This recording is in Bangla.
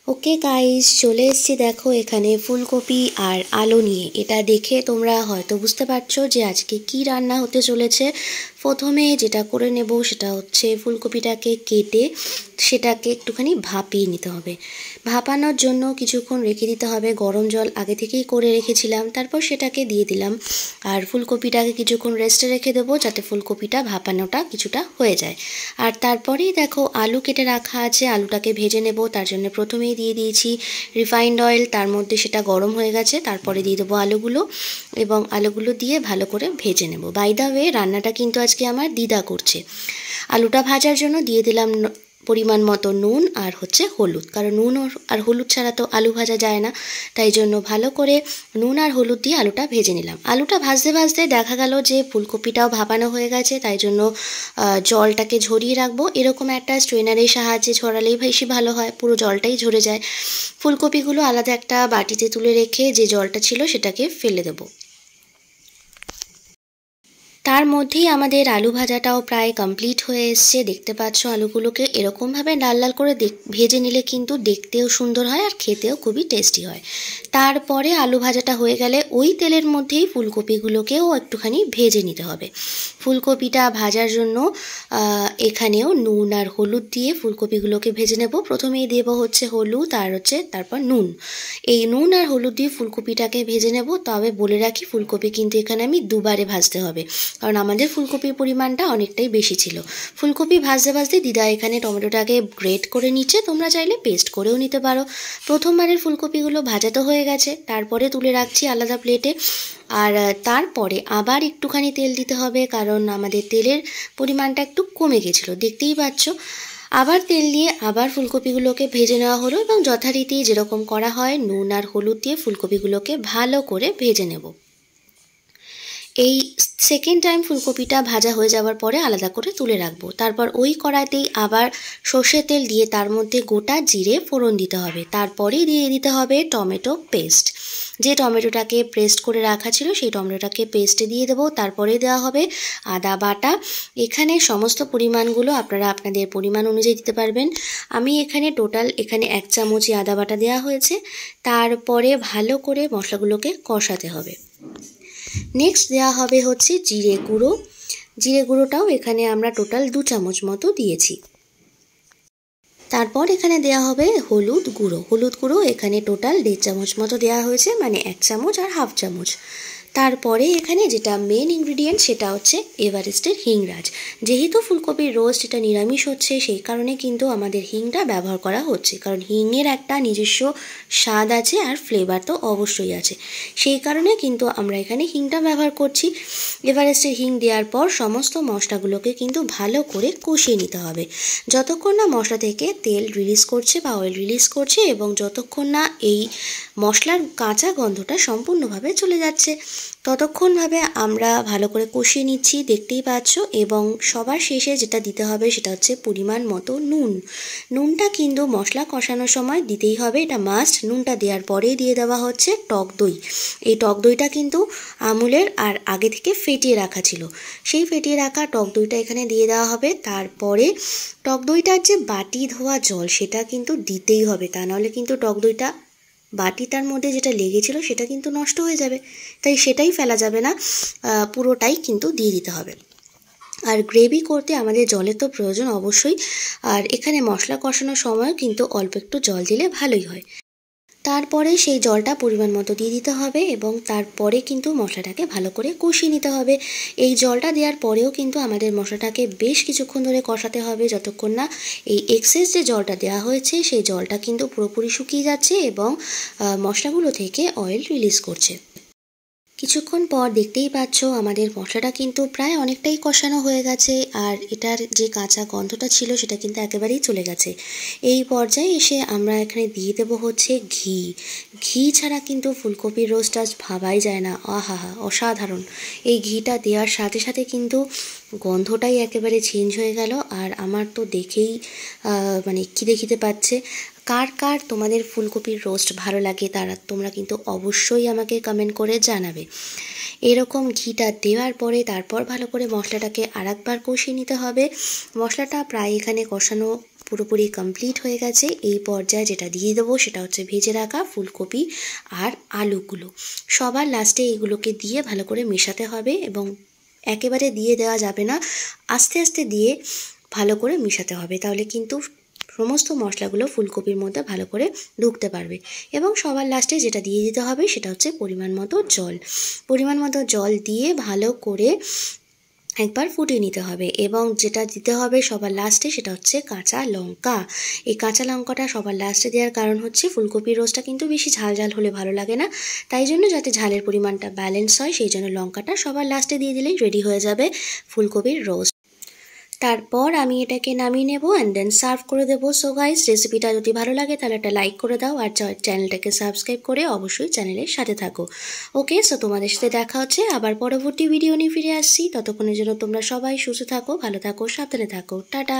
ওকে গাইস, চলে এসেছি দেখো এখানে ফুলকপি আর আলু নিয়ে। এটা দেখে তোমরা হয়তো বুঝতে পারছো যে আজকে কি রান্না হতে চলেছে। প্রথমে যেটা করে নেব সেটা হচ্ছে ফুলকপিটাকে কেটে সেটাকে একটুখানি ভাপিয়ে নিতে হবে। ভাপানোর জন্য কিছুক্ষণ রেখে দিতে হবে, গরম জল আগে থেকেই করে রেখেছিলাম, তারপর সেটাকে দিয়ে দিলাম। আর ফুলকপিটাকে কিছুক্ষণ রেস্টে রেখে দেবো যাতে ফুলকপিটা ভাপানোটা কিছুটা হয়ে যায়। আর তারপরেই দেখো আলু কেটে রাখা আছে, আলুটাকে ভেজে নেব। তার জন্য প্রথমেই দিয়ে দিয়েছি রিফাইন্ড অয়েল, তার মধ্যে সেটা গরম হয়ে গেছে। তারপরে দিয়ে দেবো আলুগুলো এবং আলুগুলো দিয়ে ভালো করে ভেজে নেব। বাই দ্য ওয়ে, রান্নাটা কিন্তু আজকে আমার দিদা করছে। আলুটা ভাজার জন্য দিয়ে দিলাম পরিমাণ মতো নুন আর হচ্ছে হলুদ, কারণ নুন আর হলুদ ছাড়া তো আলু ভাজা যায় না। তাই জন্য ভালো করে নুন আর হলুদ দিয়ে আলুটা ভেজে নিলাম। আলুটা ভাজতে ভাজতে দেখা গেল যে ফুলকপিটাও ভাপানো হয়ে গেছে, তাই জন্য জলটাকে ঝরিয়ে রাখবো। এরকম একটা স্ট্রেনারের সাহায্যে ঝরালেই বেশি ভালো হয়, পুরো জলটাই ঝরে যায়। ফুলকপিগুলো আলাদা একটা বাটিতে তুলে রেখে যে জলটা ছিল সেটাকে ফেলে দেবো। তার মধ্যেই আমাদের আলু ভাজাটাও প্রায় কমপ্লিট হয়ে এসছে। দেখতে পাচ্ছ আলুগুলোকে এরকমভাবে লাল লাল করে ভেজে নিলে কিন্তু দেখতেও সুন্দর হয় আর খেতেও খুবই টেস্টি হয়। তারপরে আলু ভাজাটা হয়ে গেলে ওই তেলের মধ্যেই ফুলকপিগুলোকেও একটুখানি ভেজে নিতে হবে। ফুলকপিটা ভাজার জন্য এখানেও নুন আর হলুদ দিয়ে ফুলকপিগুলোকে ভেজে নেব। প্রথমেই দেবো হচ্ছে হলুদ আর তারপর নুন। এই নুন আর হলুদ দিয়ে ফুলকপিটাকে ভেজে নেব। তবে বলে রাখি, ফুলকপি কিন্তু এখানে আমি দুবারে ভাজতে হবে, কারণ আমাদের ফুলকপির পরিমাণটা অনেকটাই বেশি ছিল। ফুলকপি ভাজতে ভাজতে দিদা এখানে টমেটোটাকে গ্রেট করে নিচ্ছে, তোমরা চাইলে পেস্ট করেও নিতে পারো। প্রথমবারের ফুলকপিগুলো ভাজা তো হয়ে গেছে, তারপরে তুলে রাখছি আলাদা প্লেটে। আর তারপরে আবার একটুখানি তেল দিতে হবে, কারণ আমাদের তেলের পরিমাণটা একটু কমে গেছিলো, দেখতেই পাচ্ছ। আবার তেল দিয়ে আবার ফুলকপিগুলোকে ভেজে নেওয়া হলো এবং যথারীতি যেরকম করা হয় নুন আর হলুদ দিয়ে ফুলকপিগুলোকে ভালো করে ভেজে নেব। এই সেকেন্ড টাইম ফুলকপিটা ভাজা হয়ে যাওয়ার পরে আলাদা করে তুলে রাখবো। তারপর ওই কড়াইতেই আবার সর্ষের তেল দিয়ে তার মধ্যে গোটা জিরে ফোড়ন দিতে হবে। তারপরেই দিয়ে দিতে হবে টমেটো পেস্ট। যে টমেটোটাকে পেস্ট করে রাখা ছিল সেই টমেটোটাকে পেস্টে দিয়ে দেবো। তারপরে দেওয়া হবে আদা বাটা। এখানে সমস্ত পরিমাণগুলো আপনারা আপনাদের পরিমাণ অনুযায়ী দিতে পারবেন। আমি এখানে টোটাল 1 চামচই আদা বাটা দেওয়া হয়েছে। তারপরে ভালো করে মশলাগুলোকে কষাতে হবে। নেক্সট দেওয়া হবে হচ্ছে জিরে গুঁড়ো। জিরে গুঁড়োটাও এখানে আমরা টোটাল 2 চামচ মতো দিয়েছি। তারপর এখানে দেওয়া হবে হলুদ গুঁড়ো। হলুদ গুঁড়ো এখানে টোটাল 1.5 চামচ মতো দেওয়া হয়েছে, মানে 1 চামচ আর হাফ চামচ। তারপরে এখানে যেটা মেন ইনগ্রিডিয়েন্ট সেটা হচ্ছে এভারেস্টের হিংরাজ। যেহেতু ফুলকপির রোস্ট এটা নিরামিষ হচ্ছে, সেই কারণে কিন্তু আমাদের হিংটা ব্যবহার করা হচ্ছে, কারণ হিংয়ের একটা নিজস্ব স্বাদ আছে আর ফ্লেভার তো অবশ্যই আছে। সেই কারণে কিন্তু আমরা এখানে হিংটা ব্যবহার করছি। এভারেস্টের হিং দেওয়ার পর সমস্ত মশলাগুলোকে কিন্তু ভালো করে কষিয়ে নিতে হবে, যতক্ষণ না মশলা থেকে তেল রিলিজ করছে বা অয়েল রিলিজ করছে এবং যতক্ষণ না এই মশলার কাঁচা গন্ধটা সম্পূর্ণভাবে চলে যাচ্ছে, ততক্ষণভাবে আমরা ভালো করে কষিয়ে নিচ্ছি, দেখতেই পাচ্ছ। এবং সবার শেষে যেটা দিতে হবে সেটা হচ্ছে পরিমাণ মতো নুন। নুনটা কিন্তু মশলা কষানোর সময় দিতেই হবে, এটা মাস্ট। নুনটা দেওয়ার পরেই দিয়ে দেওয়া হচ্ছে টক দই। এই টক দইটা কিন্তু আমুলের আর আগে থেকে ফেটিয়ে রাখা ছিল, সেই ফেটিয়ে রাখা টক দইটা এখানে দিয়ে দেওয়া হবে। তারপরে টক দইটার যে বাটি ধোয়া জল সেটা কিন্তু দিতেই হবে, তা নাহলে কিন্তু টক দইটা বাটিটার মধ্যে যেটা লেগেছিল সেটা কিন্তু নষ্ট হয়ে যাবে, তাই সেটাই ফেলা যাবে না, পুরোটাই কিন্তু দিয়ে দিতে হবে। আর গ্রেভি করতে আমাদের জলের তো প্রয়োজন অবশ্যই, আর এখানে মশলা কষানোর সময় কিন্তু অল্প একটু জল দিলে ভালোই হয়। তারপরে সেই জলটা পরিমাণ মতো দিয়ে দিতে হবে এবং তারপরে কিন্তু মশলাটাকে ভালো করে কষিয়ে নিতে হবে। এই জলটা দেওয়ার পরেও কিন্তু আমাদের মশলাটাকে বেশ কিছুক্ষণ ধরে কষাতে হবে, যতক্ষণ না এই এক্সেস যে জলটা দেওয়া হয়েছে সেই জলটা কিন্তু পুরোপুরি শুকিয়ে যাচ্ছে এবং মশলাগুলো থেকে অয়েল রিলিজ করছে। কিছুক্ষণ পর দেখতেই পাচ্ছ আমাদের মশলাটা কিন্তু প্রায় অনেকটাই কষানো হয়ে গেছে, আর এটার যে কাঁচা গন্ধটা ছিল সেটা কিন্তু একেবারেই চলে গেছে। এই পর্যায়ে এসে আমরা এখানে দিয়ে দেবো হচ্ছে ঘি। ঘি ছাড়া কিন্তু ফুলকপির রোস্টটা ভাবাই যায় না, আহা অসাধারণ। এই ঘিটা দেওয়ার সাথে সাথে কিন্তু গন্ধটাই একেবারে চেঞ্জ হয়ে গেল, আর আমার তো দেখেই মানে খিদে পাচ্ছে। কার কার তোমাদের ফুলকপির রোস্ট ভালো লাগে তোমরা কিন্তু অবশ্যই আমাকে কমেন্ট করে জানাবে। এরকম ঘিটা দেওয়ার পরে তারপর ভালো করে মশলাটাকে আরেকবার কষিয়ে নিতে হবে। মশলাটা প্রায় এখানে কষানো পুরোপুরি কমপ্লিট হয়ে গেছে। এই পর্যায়ে যেটা দিয়ে দেবো সেটা হচ্ছে ভেজে রাখা ফুলকপি আর আলুগুলো। সবার লাস্টে এগুলোকে দিয়ে ভালো করে মেশাতে হবে এবং একেবারে দিয়ে দেওয়া যাবে না, আস্তে আস্তে দিয়ে ভালো করে মেশাতে হবে, তাহলে কিন্তু সমস্ত মশলাগুলো ফুলকপির মধ্যে ভালো করে ঢুকতে পারবে। এবং সবার লাস্টে যেটা দিয়ে দিতে হবে সেটা হচ্ছে পরিমাণ মতো জল। পরিমাণ মতো জল দিয়ে ভালো করে একবার ফুটিয়ে নিতে হবে। এবং যেটা দিতে হবে সবার লাস্টে সেটা হচ্ছে কাঁচা লঙ্কা। এই কাঁচা লঙ্কাটা সবার লাস্টে দেওয়ার কারণ হচ্ছে ফুলকপির রোস্টটা কিন্তু বেশি ঝাল ঝাল হলে ভালো লাগে না, তাই জন্য যাতে ঝালের পরিমাণটা ব্যালেন্স হয় সেই জন্য লঙ্কাটা সবার লাস্টে দিয়ে দিলেই রেডি হয়ে যাবে ফুলকপির রোস্ট। তারপর আমি এটাকে নামিয়ে নেব অ্যান্ড দেন সার্ভ করে দেবো। সো গাইস, রেসিপিটা যদি ভালো লাগে তাহলে একটা লাইক করে দাও আর চ্যানেলটাকে সাবস্ক্রাইব করে অবশ্যই চ্যানেলের সাথে থাকো। ওকে, সো তোমাদের সাথে দেখা হচ্ছে আবার পরবর্তী ভিডিও নিয়ে ফিরে আসছি। ততক্ষণের জন্য তোমরা সবাই সুস্থ থাকো, ভালো থাকো, সাবধানে থাকো। টাটা।